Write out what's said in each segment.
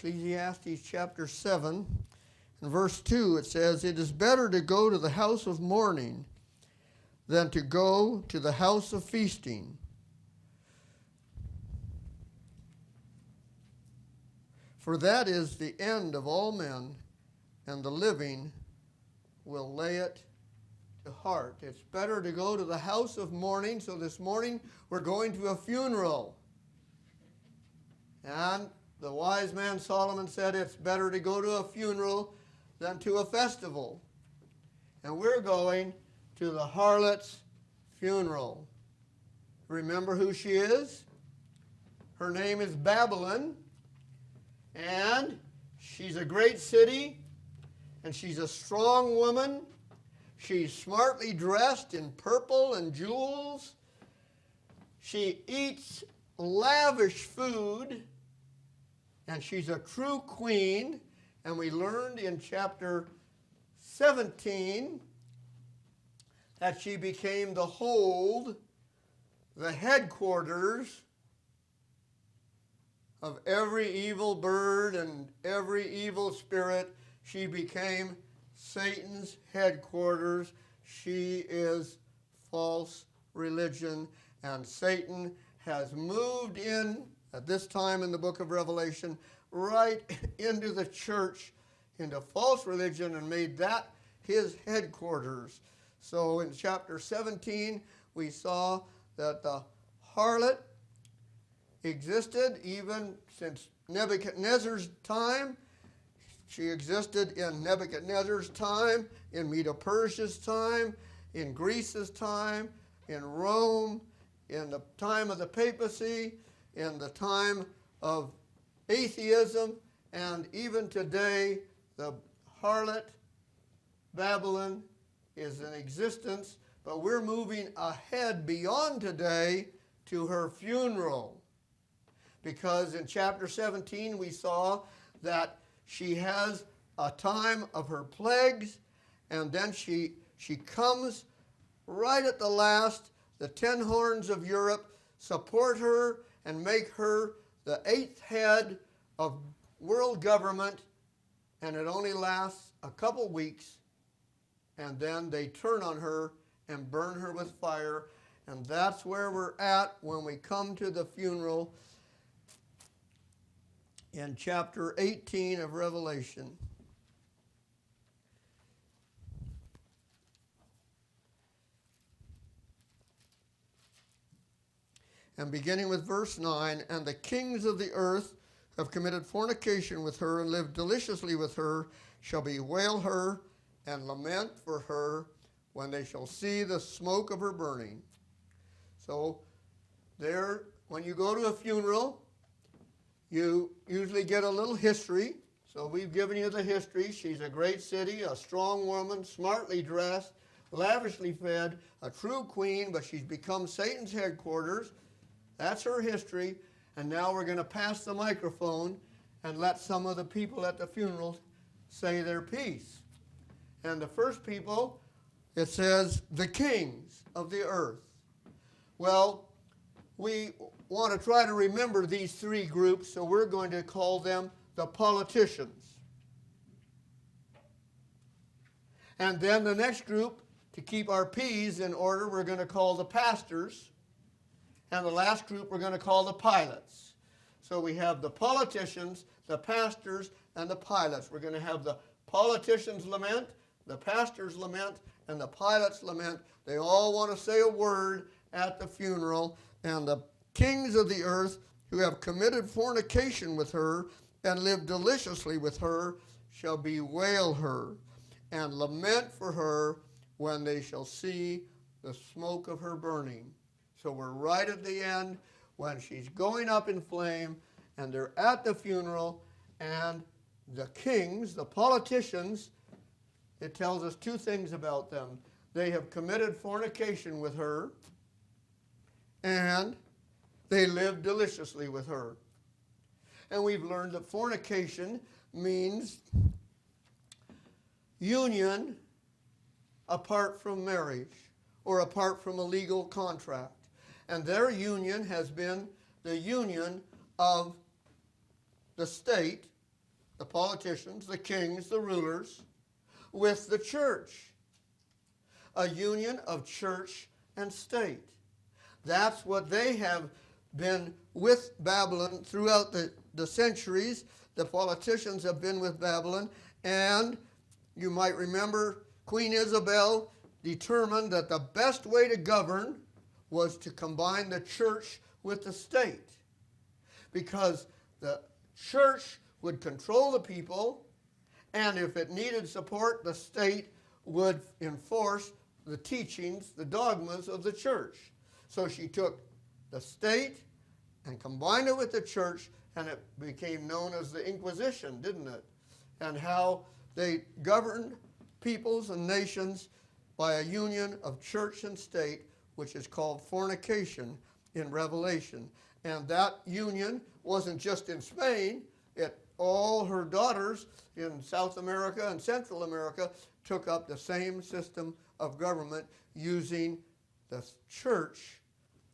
Ecclesiastes chapter 7, in verse 2, it says, "It is better to go to the house of mourning than to go to the house of feasting. For that is the end of all men, and the living will lay it to heart." It's better to go to the house of mourning. So this morning we're going to a funeral. And the wise man Solomon said it's better to go to a funeral than to a festival. And we're going to the harlot's funeral. Remember who she is? Her name is Babylon. And she's a great city. And she's a strong woman. She's smartly dressed in purple and jewels. She eats lavish food. And she's a true queen, and we learned in chapter 17 that she became the hold, the headquarters of every evil bird and every evil spirit. She became Satan's headquarters. She is false religion, and Satan has moved in at this time in the book of Revelation, right into the church, into false religion, and made that his headquarters. So in chapter 17, we saw that the harlot existed even since Nebuchadnezzar's time. She existed in Nebuchadnezzar's time, in Medo-Persia's time, in Greece's time, in Rome, in the time of the papacy, in the time of atheism, and even today, the harlot Babylon is in existence, but we're moving ahead beyond today to her funeral. Because in chapter 17, we saw that she has a time of her plagues, and then she comes right at the last. The 10 horns of Europe support her and make her the 8th head of world government, and it only lasts a couple weeks, and then they turn on her and burn her with fire, and that's where we're at when we come to the funeral in chapter 18 of Revelation. And beginning with verse 9, "And the kings of the earth have committed fornication with her and lived deliciously with her, shall bewail her and lament for her when they shall see the smoke of her burning." So there, when you go to a funeral, you usually get a little history. So we've given you the history. She's a great city, a strong woman, smartly dressed, lavishly fed, a true queen, but she's become Satan's headquarters. That's her history. And now we're going to pass the microphone and let some of the people at the funeral say their piece. And the first people, it says, the kings of the earth. Well, we want to try to remember these three groups, so we're going to call them the politicians. And then the next group, to keep our P's in order, we're going to call the pastors. And the last group we're going to call the pilots. So we have the politicians, the pastors, and the pilots. We're going to have the politicians lament, the pastors lament, and the pilots lament. They all want to say a word at the funeral. And the kings of the earth who have committed fornication with her and lived deliciously with her shall bewail her and lament for her when they shall see the smoke of her burning. So we're right at the end when she's going up in flame, and they're at the funeral, and the kings, the politicians, it tells us two things about them. They have committed fornication with her, and they live deliciously with her. And we've learned that fornication means union apart from marriage or apart from a legal contract. And their union has been the union of the state, the politicians, the kings, the rulers, with the church. A union of church and state. That's what they have been with Babylon throughout the centuries. The politicians have been with Babylon, and you might remember Queen Isabel determined that the best way to govern was to combine the church with the state, because the church would control the people, and if it needed support, the state would enforce the teachings, the dogmas of the church. So she took the state and combined it with the church, and it became known as the Inquisition, didn't it? And how they governed peoples and nations by a union of church and state, which is called fornication in Revelation. And that union wasn't just in Spain. All her daughters in South America and Central America took up the same system of government, using the church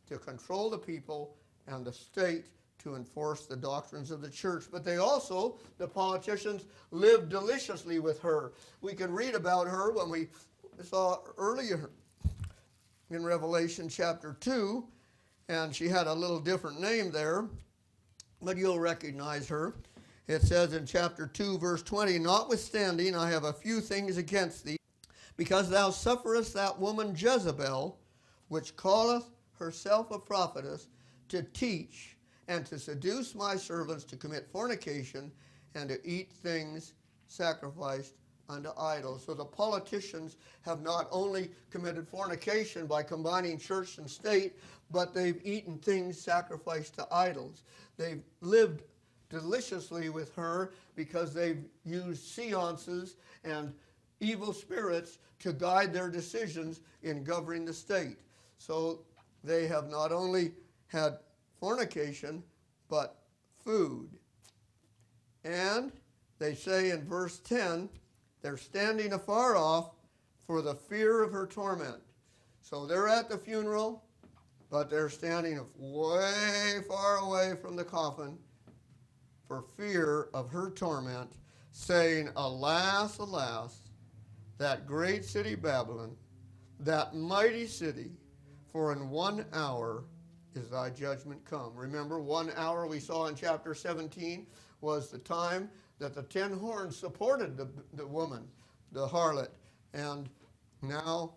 to control the people and the state to enforce the doctrines of the church. But they also, the politicians, lived deliciously with her. We can read about her when we saw earlier in Revelation chapter 2, and she had a little different name there, but you'll recognize her. It says in chapter 2, verse 20, "Notwithstanding, I have a few things against thee, because thou sufferest that woman Jezebel, which calleth herself a prophetess, to teach and to seduce my servants to commit fornication and to eat things sacrificed unto idols." So the politicians have not only committed fornication by combining church and state, but they've eaten things sacrificed to idols. They've lived deliciously with her because they've used seances and evil spirits to guide their decisions in governing the state. So they have not only had fornication, but food. And they say in verse 10, they're standing afar off for the fear of her torment. So they're at the funeral, but they're standing way far away from the coffin for fear of her torment, saying, "Alas, alas, that great city Babylon, that mighty city, for in 1 hour is thy judgment come." Remember, 1 hour we saw in chapter 17 was the time that the 10 horns supported the woman, the harlot. And now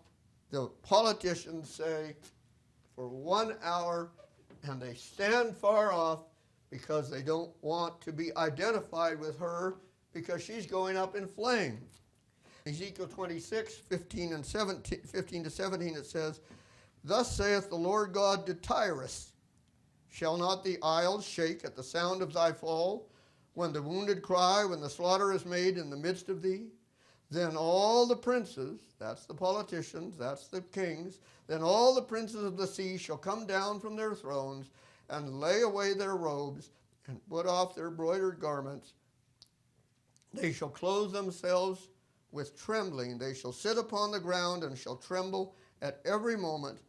the politicians say, for 1 hour, and they stand far off because they don't want to be identified with her because she's going up in flame. Ezekiel 26, 15 to 17, it says, "Thus saith the Lord God to Tyrus, shall not the isles shake at the sound of thy fall, when the wounded cry, when the slaughter is made in the midst of thee? Then all the princes," that's the politicians, that's the kings, "then all the princes of the sea shall come down from their thrones, and lay away their robes, and put off their broidered garments. They shall clothe themselves with trembling. They shall sit upon the ground, and shall tremble at every moment,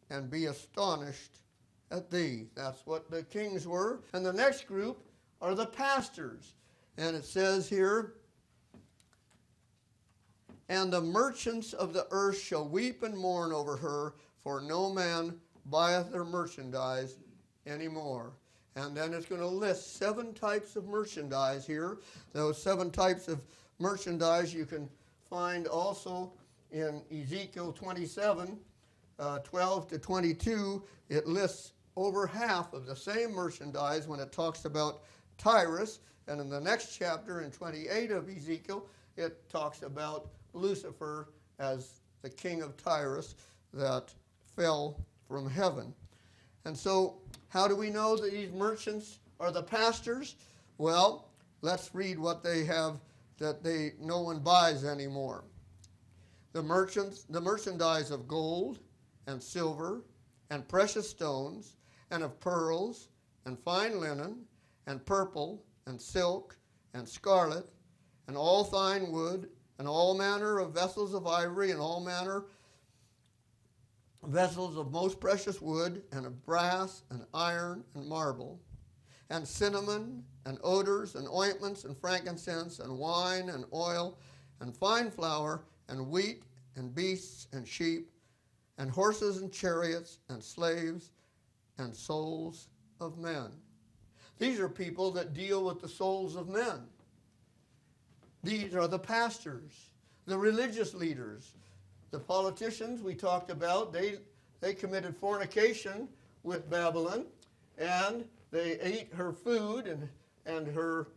and be astonished at thee." That's what the kings were. And the next group are the pastors. And it says here, "And the merchants of the earth shall weep and mourn over her, for no man buyeth their merchandise anymore." And then it's going to list 7 types of merchandise here. Those 7 types of merchandise you can find also in Ezekiel 27, 12 to 22. It lists over half of the same merchandise when it talks about Tyrus. And in the next chapter, in 28 of Ezekiel, it talks about Lucifer as the king of Tyrus that fell from heaven. And so How do we know that these merchants are the pastors? Well, let's read what they have that no one buys anymore. The merchandise of gold and silver and precious stones and of pearls and fine linen and purple and silk and scarlet and all fine wood and all manner of vessels of ivory and all manner vessels of most precious wood and of brass and iron and marble and cinnamon and odors and ointments and frankincense and wine and oil and fine flour and wheat and beasts and sheep and horses and chariots and slaves and souls of men. These are people that deal with the souls of men. These are the pastors, the religious leaders. The politicians we talked about, they committed fornication with Babylon, and they ate her food and her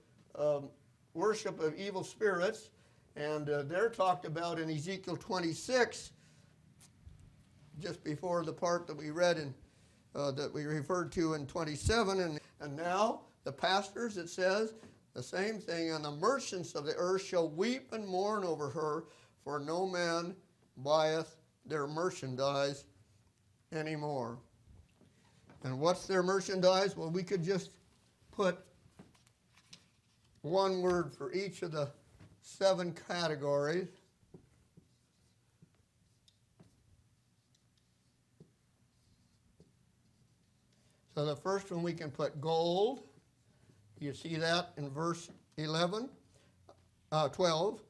worship of evil spirits. And they're talked about in Ezekiel 26, just before the part that we read in that we referred to in 27. And now the pastors, it says the same thing, and the merchants of the earth shall weep and mourn over her, for no man buyeth their merchandise anymore. And what's their merchandise? Well, we could just put one word for each of the 7 categories. So the first one we can put gold. You see that in verse 12.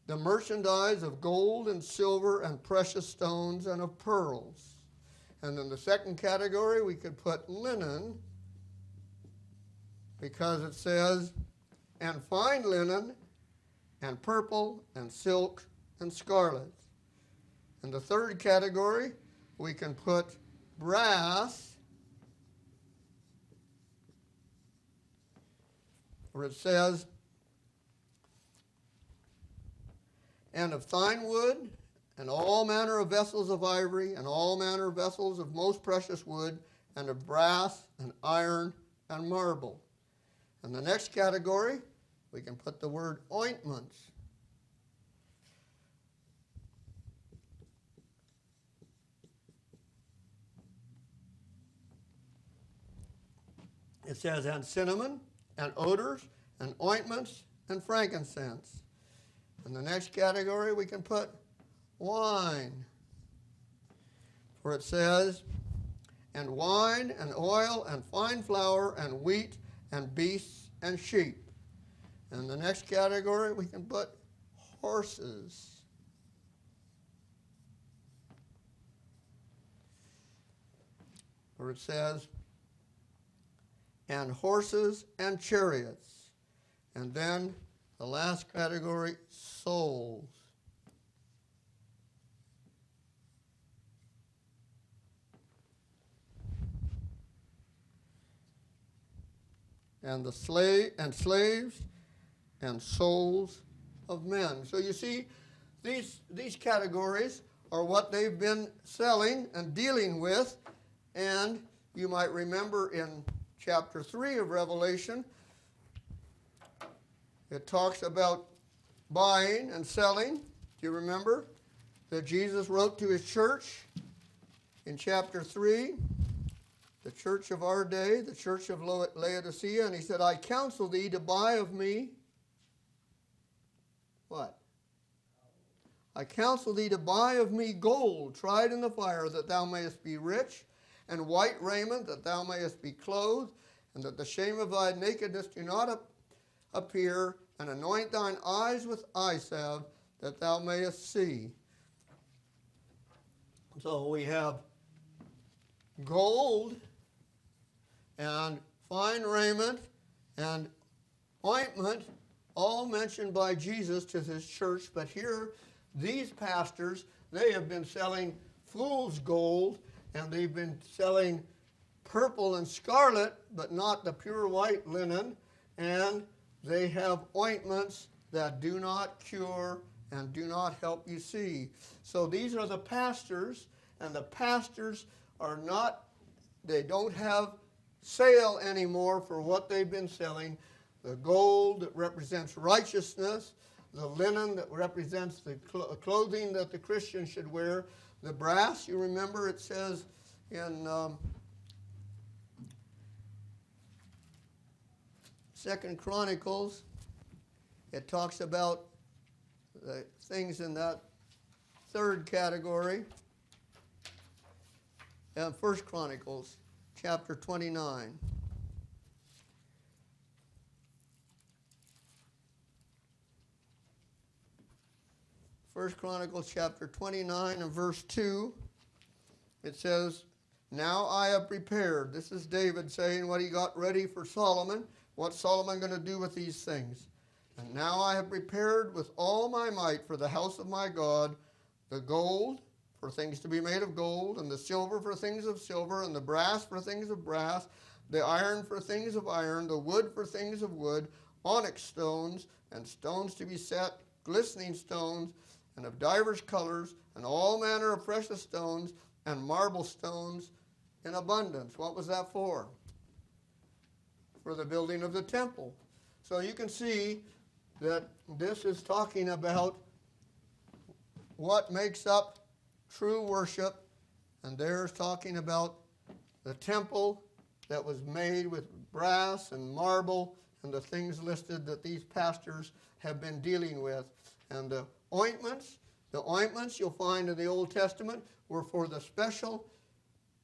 The merchandise of gold and silver and precious stones and of pearls. And then the second category we could put linen, because it says, and fine linen and purple and silk and scarlet. And the third category we can put brass, where it says, and of fine wood, and all manner of vessels of ivory, and all manner of vessels of most precious wood, and of brass, and iron, and marble. And the next category, we can put the word ointments. It says, and cinnamon, and odors, and ointments, and frankincense. In the next category, we can put wine, for it says, and wine, and oil, and fine flour, and wheat, and beasts, and sheep. In the next category, we can put horses. Where it says, and horses and chariots. And then the last category, souls. And the slaves and souls of men. So you see, these categories are what they've been selling and dealing with. And you might remember in chapter 3 of Revelation, it talks about buying and selling. Do you remember that Jesus wrote to his church in chapter 3, the church of our day, the church of Laodicea, and he said, I counsel thee to buy of me what? I counsel thee to buy of me gold tried in the fire, that thou mayest be rich, and white raiment, that thou mayest be clothed, and that the shame of thy nakedness do not appear, and anoint thine eyes with eye salve, that thou mayest see. So we have gold and fine raiment and ointment, all mentioned by Jesus to his church. But here, these pastors, they have been selling fool's gold, and they've been selling purple and scarlet, but not the pure white linen, and they have ointments that do not cure and do not help you see. So these are the pastors, and the pastors are not, they don't have sale anymore for what they've been selling. The gold that represents righteousness, the linen that represents the clothing that the Christian should wear, the brass, you remember it says in 2 Chronicles, it talks about the things in that third category. 1 Chronicles chapter 29. First Chronicles chapter 29 and verse 2, it says, "Now I have prepared." This is David saying what he got ready for Solomon. What's Solomon going to do with these things? "And now I have prepared with all my might for the house of my God the gold for things to be made of gold, and the silver for things of silver, and the brass for things of brass, the iron for things of iron, the wood for things of wood, onyx stones, and stones to be set, glistening stones, and of divers colors, and all manner of precious stones, and marble stones in abundance." What was that for? For the building of the temple. So you can see that this is talking about what makes up true worship, and there's talking about the temple that was made with brass and marble and the things listed that these pastors have been dealing with. And the ointments you'll find in the Old Testament were for the special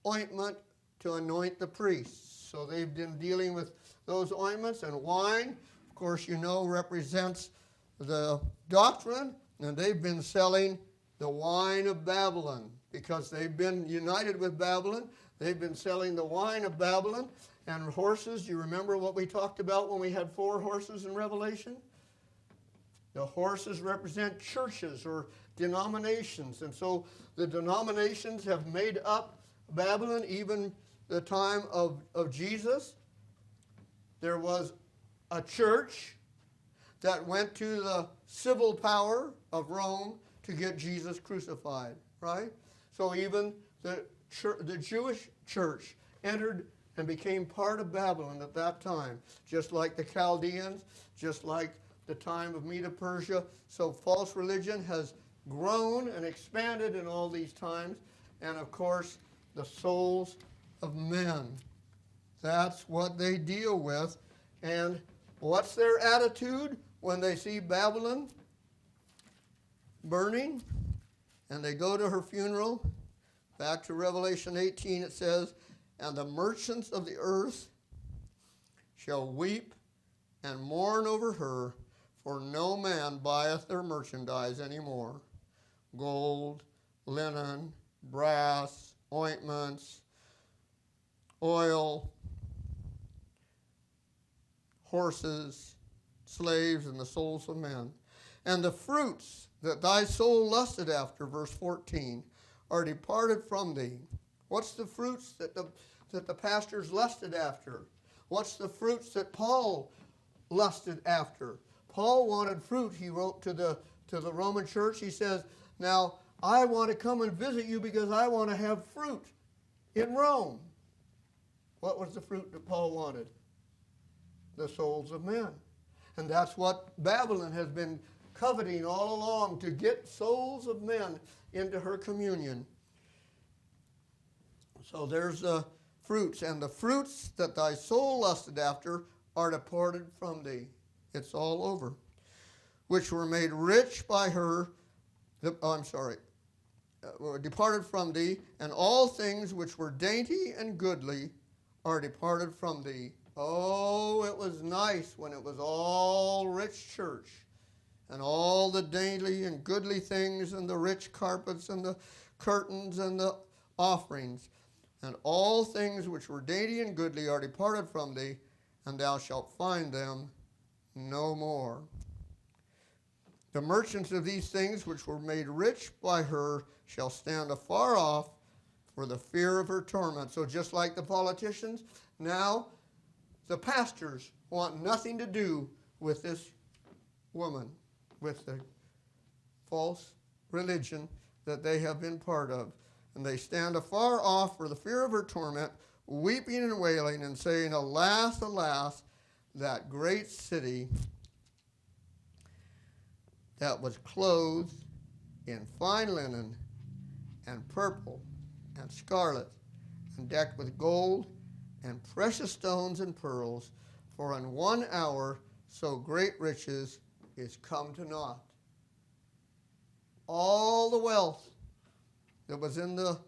ointment to anoint the priests. So they've been dealing with those ointments. And wine, of course, represents the doctrine, and they've been selling the wine of Babylon because they've been united with Babylon. They've been selling the wine of Babylon. And horses, you remember what we talked about when we had 4 horses in Revelation? The horses represent churches or denominations. And so the denominations have made up Babylon. Even the time of Jesus, there was a church that went to the civil power of Rome to get Jesus crucified, right? So even the Jewish church entered and became part of Babylon at that time, just like the Chaldeans, just like the time of Medo-Persia. So false religion has grown and expanded in all these times. And of course, the souls of men. That's what they deal with. And what's their attitude when they see Babylon burning? And they go to her funeral. Back to Revelation 18, it says, "And the merchants of the earth shall weep and mourn over her, for no man buyeth their merchandise any more. Gold, linen, brass, ointments, oil, horses, slaves, and the souls of men. And the fruits that thy soul lusted after," verse 14, "are departed from thee." What's the fruits that the pastors lusted after? What's the fruits that Paul lusted after? Paul wanted fruit. He wrote to the Roman church. He says, "Now I want to come and visit you because I want to have fruit in Rome." What was the fruit that Paul wanted? The souls of men. And that's what Babylon has been coveting all along, to get souls of men into her communion. So there's the fruits. "And the fruits that thy soul lusted after are departed from thee." It's all over. "Which were made rich by her," departed from thee, "and all things which were dainty and goodly are departed from thee." Oh, it was nice when it was all rich church, and all the dainty and goodly things, and the rich carpets, and the curtains, and the offerings. "And all things which were dainty and goodly are departed from thee, and thou shalt find them no more. The merchants of these things which were made rich by her shall stand afar off for the fear of her torment." So just like the politicians, now the pastors want nothing to do with this woman, with the false religion that they have been part of. "And they stand afar off for the fear of her torment, weeping and wailing and saying, Alas, alas, that great city that was clothed in fine linen and purple and scarlet and decked with gold and precious stones and pearls, for in 1 hour so great riches is come to naught. All the wealth that was in the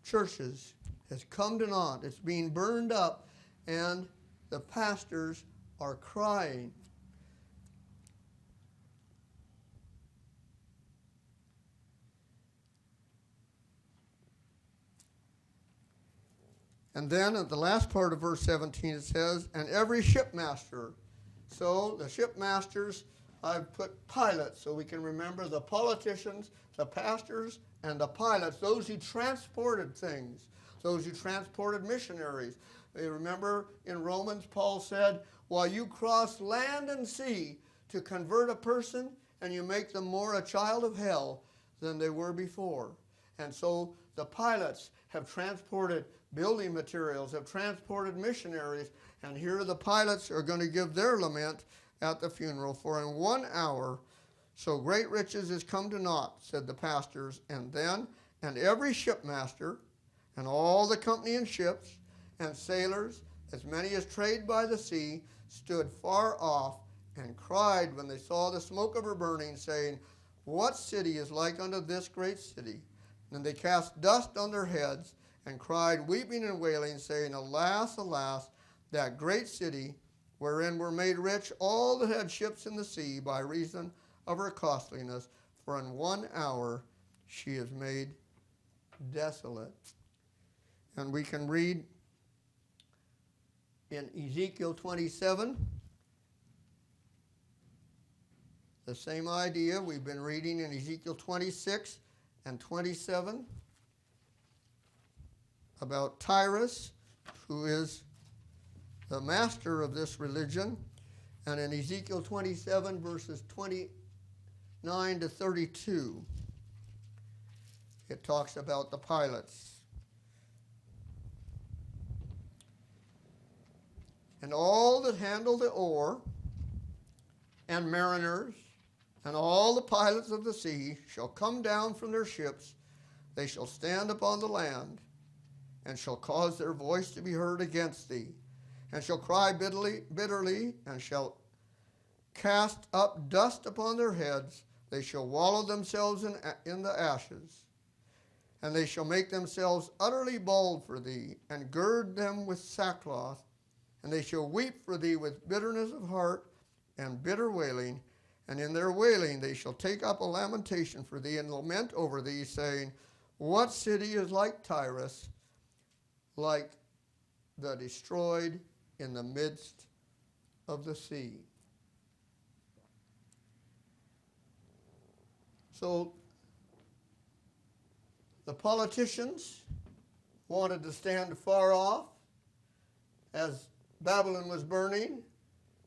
churches has come to naught. It's being burned up, and the pastors are crying. And then at the last part of verse 17 it says, and every shipmaster. So the shipmasters, I've put pilots so we can remember the politicians, the pastors, and the pilots, those who transported things, those who transported missionaries. You remember in Romans, Paul said, while you cross land and sea to convert a person, and you make them more a child of hell than they were before. And so the pilots have transported building materials, have transported missionaries, and here the pilots are going to give their lament at the funeral. For in 1 hour so great riches is come to naught, said the pastors. And then, and every shipmaster, and all the company in ships, and sailors, as many as trade by the sea, stood far off, and cried when they saw the smoke of her burning, saying, What city is like unto this great city? And they cast dust on their heads, and cried, weeping and wailing, saying, Alas, alas, that great city, wherein were made rich all that had ships in the sea by reason of her costliness, for in 1 hour she is made desolate. And we can read in Ezekiel 27, the same idea. We've been reading in Ezekiel 26 and 27 about Tyrus, who is the master of this religion. And in Ezekiel 27, verses 29 to 32, it talks about the pilots. And all that handle the oar, and mariners, and all the pilots of the sea shall come down from their ships. They shall stand upon the land, and shall cause their voice to be heard against thee, and shall cry bitterly, and shall cast up dust upon their heads. They shall wallow themselves in the ashes, and they shall make themselves utterly bald for thee, and gird them with sackcloth, and they shall weep for thee with bitterness of heart and bitter wailing, and in their wailing they shall take up a lamentation for thee, and lament over thee, saying, What city is like Tyrus, like the destroyed in the midst of the sea? So the politicians wanted to stand far off as Babylon was burning,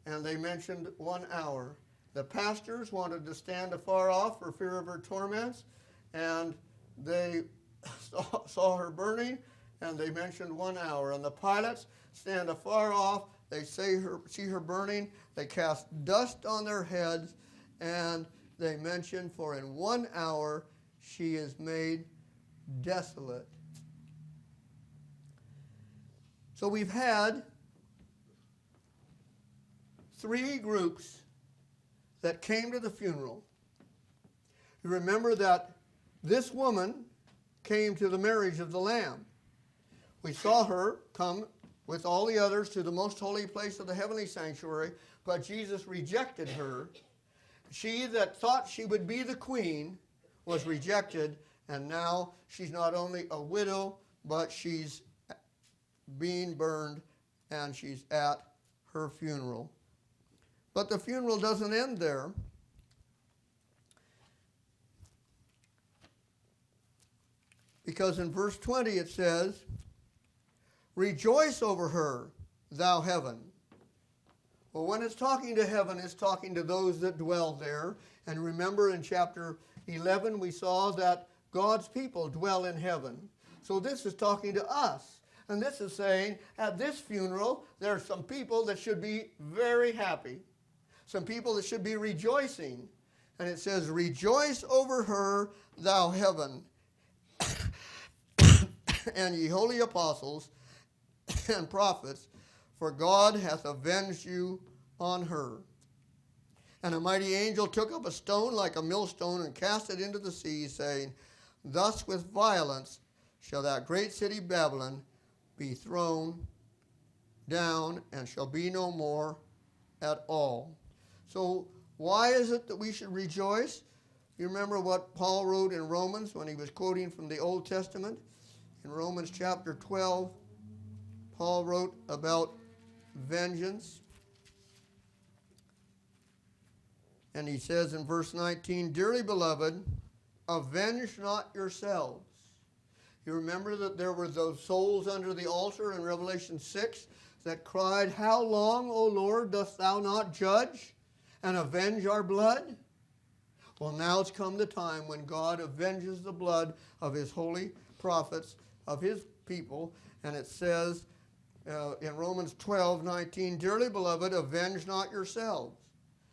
and they mentioned 1 hour. The pastors wanted to stand afar off for fear of her torments, and they saw her burning, and they mentioned 1 hour. And the pilots stand afar off, they see her burning, they cast dust on their heads, and they mention, for in 1 hour she is made desolate. So we've had 3 groups that came to the funeral. You remember that this woman came to the marriage of the Lamb. We saw her come with all the others to the most holy place of the heavenly sanctuary, but Jesus rejected her. She that thought she would be the queen was rejected, and now she's not only a widow, but she's being burned, and she's at her funeral. But the funeral doesn't end there. Because in verse 20 it says, Rejoice over her, thou heaven. Well, when it's talking to heaven, it's talking to those that dwell there. And remember in chapter 11, we saw that God's people dwell in heaven. So this is talking to us. And this is saying, at this funeral, there are some people that should be very happy. Some people that should be rejoicing. And it says, rejoice over her, thou heaven, and ye holy apostles and prophets, for God hath avenged you on her. And a mighty angel took up a stone like a millstone and cast it into the sea, saying, thus with violence shall that great city Babylon be thrown down, and shall be no more at all. So why is it that we should rejoice? You remember what Paul wrote in Romans when he was quoting from the Old Testament? In Romans chapter 12, Paul wrote about vengeance. And he says in verse 19, dearly beloved, avenge not yourselves. You remember that there were those souls under the altar in Revelation 6 that cried, how long, O Lord, dost thou not judge and avenge our blood? Well, now it's come the time when God avenges the blood of his holy prophets, of his people. And it says in Romans 12:19, dearly beloved, avenge not yourselves.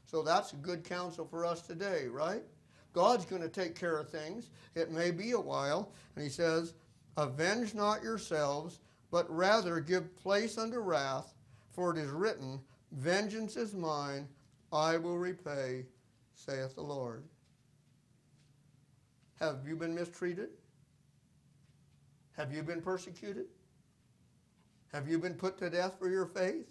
So that's a good counsel for us today, right? God's going to take care of things. It may be a while. And he says, avenge not yourselves, but rather give place unto wrath, for it is written, vengeance is mine, I will repay, saith the Lord. Have you been mistreated? Have you been persecuted? Have you been put to death for your faith?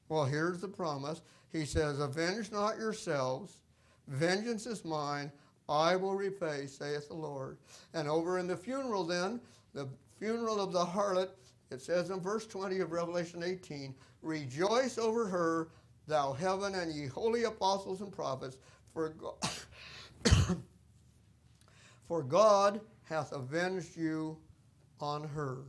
Well, here's the promise. He says, avenge not yourselves, vengeance is mine, I will repay, saith the Lord. And over in the funeral then, the funeral of the harlot, it says in verse 20 of Revelation 18, rejoice over her, thou heaven, and ye holy apostles and prophets, for for God hath avenged you on her.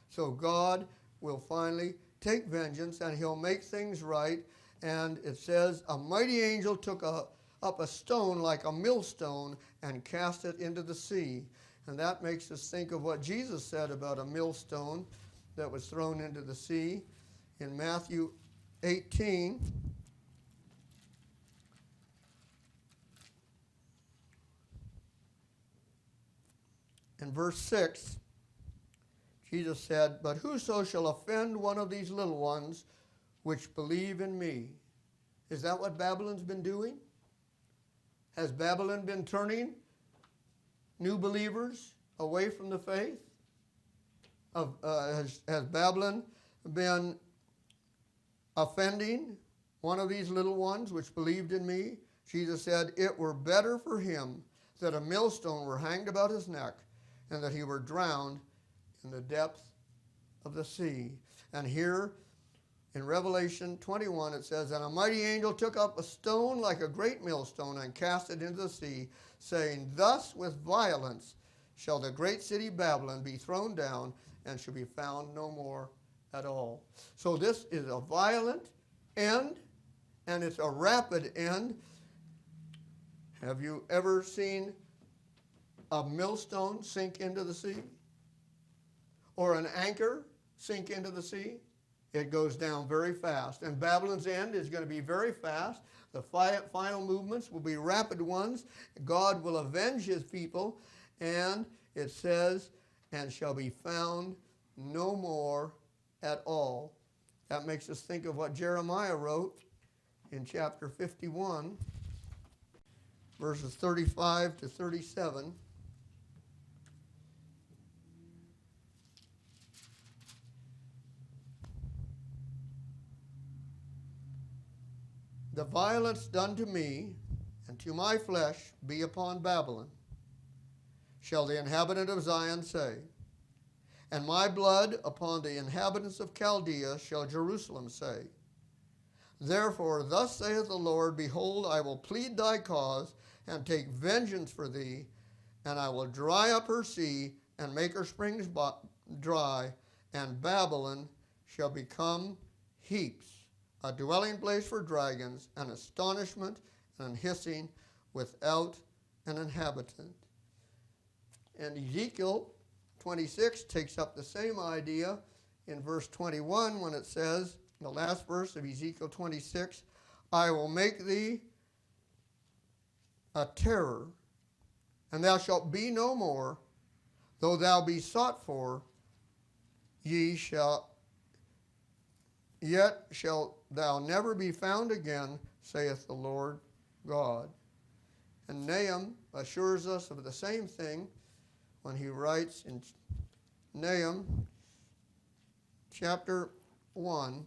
So God will finally take vengeance, and he'll make things right. And it says, a mighty angel took up a stone like a millstone and cast it into the sea. And that makes us think of what Jesus said about a millstone that was thrown into the sea. In Matthew 18, in verse 6, Jesus said, but whoso shall offend one of these little ones which believe in me. Is that what Babylon's been doing? Has Babylon been turning new believers away from the faith? Has Babylon been offending one of these little ones which believed in me? Jesus said, it were better for him that a millstone were hanged about his neck and that he were drowned in the depth of the sea. And here in Revelation 21 it says, and a mighty angel took up a stone like a great millstone and cast it into the sea, saying, thus with violence shall the great city Babylon be thrown down, and shall be found no more at all. So this is a violent end, and it's a rapid end. Have you ever seen a millstone sink into the sea? Or an anchor sink into the sea? It goes down very fast. And Babylon's end is going to be very fast. The final movements will be rapid ones. God will avenge his people. And it says, and shall be found no more at all. That makes us think of what Jeremiah wrote in chapter 51, verses 35 to 37. The violence done to me and to my flesh be upon Babylon, shall the inhabitant of Zion say. And my blood upon the inhabitants of Chaldea shall Jerusalem say. Therefore thus saith the Lord, behold, I will plead thy cause, and take vengeance for thee, and I will dry up her sea, and make her springs dry, and Babylon shall become heaps, a dwelling place for dragons, an astonishment and an hissing without an inhabitant. And Ezekiel 26 takes up the same idea in verse 21 when it says, the last verse of Ezekiel 26, I will make thee a terror, and thou shalt be no more, though thou be sought for, yet shalt thou never be found again, saith the Lord God. And Nahum assures us of the same thing when he writes in Nahum chapter 1,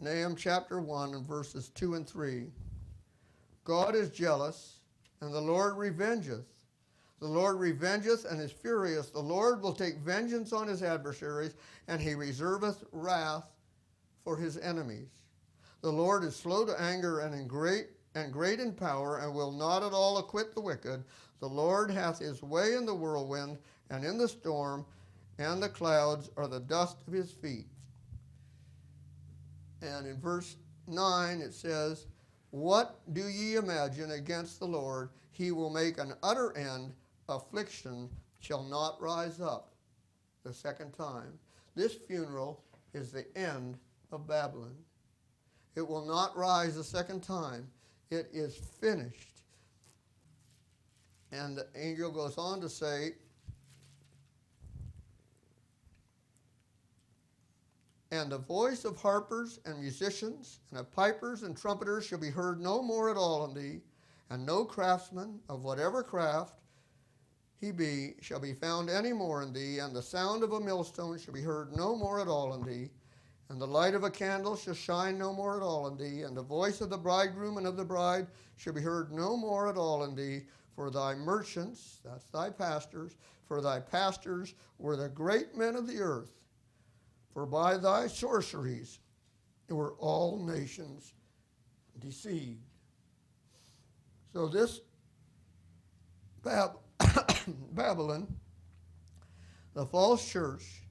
Nahum chapter 1 and verses 2 and 3. God is jealous, and the Lord revengeth. The Lord revengeth and is furious. The Lord will take vengeance on his adversaries, and he reserveth wrath for his enemies. The Lord is slow to anger and great in power, and will not at all acquit the wicked. The Lord hath his way in the whirlwind and in the storm, and the clouds are the dust of his feet. And in verse 9 it says, what do ye imagine against the Lord? He will make an utter end. Affliction shall not rise up the second time. This funeral is the end of Babylon. It will not rise a second time. It is finished. And the angel goes on to say, and the voice of harpers and musicians, and of pipers and trumpeters shall be heard no more at all in thee, and no craftsman of whatever craft he be shall be found any more in thee, and the sound of a millstone shall be heard no more at all in thee, and the light of a candle shall shine no more at all in thee, and the voice of the bridegroom and of the bride shall be heard no more at all in thee, for thy merchants, that's thy pastors, for thy pastors were the great men of the earth, for by thy sorceries were all nations deceived. So this Babylon, the false church,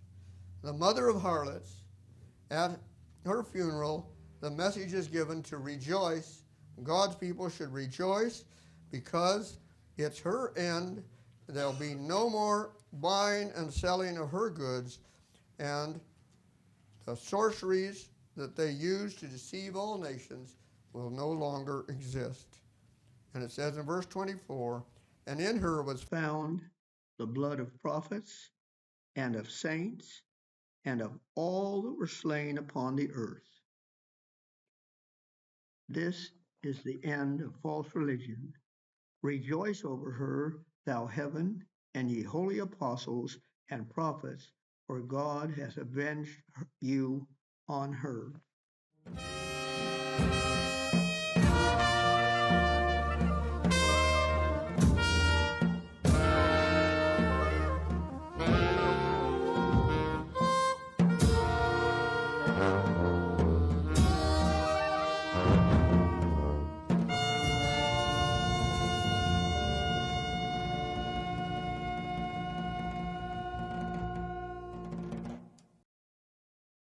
the mother of harlots, at her funeral, the message is given to rejoice. God's people should rejoice because it's her end. There'll be no more buying and selling of her goods, and the sorceries that they use to deceive all nations will no longer exist. And it says in verse 24, and in her was found the blood of prophets and of saints and of all that were slain upon the earth. This is the end of false religion. Rejoice over her, thou heaven, and ye holy apostles and prophets, for God hath avenged you on her.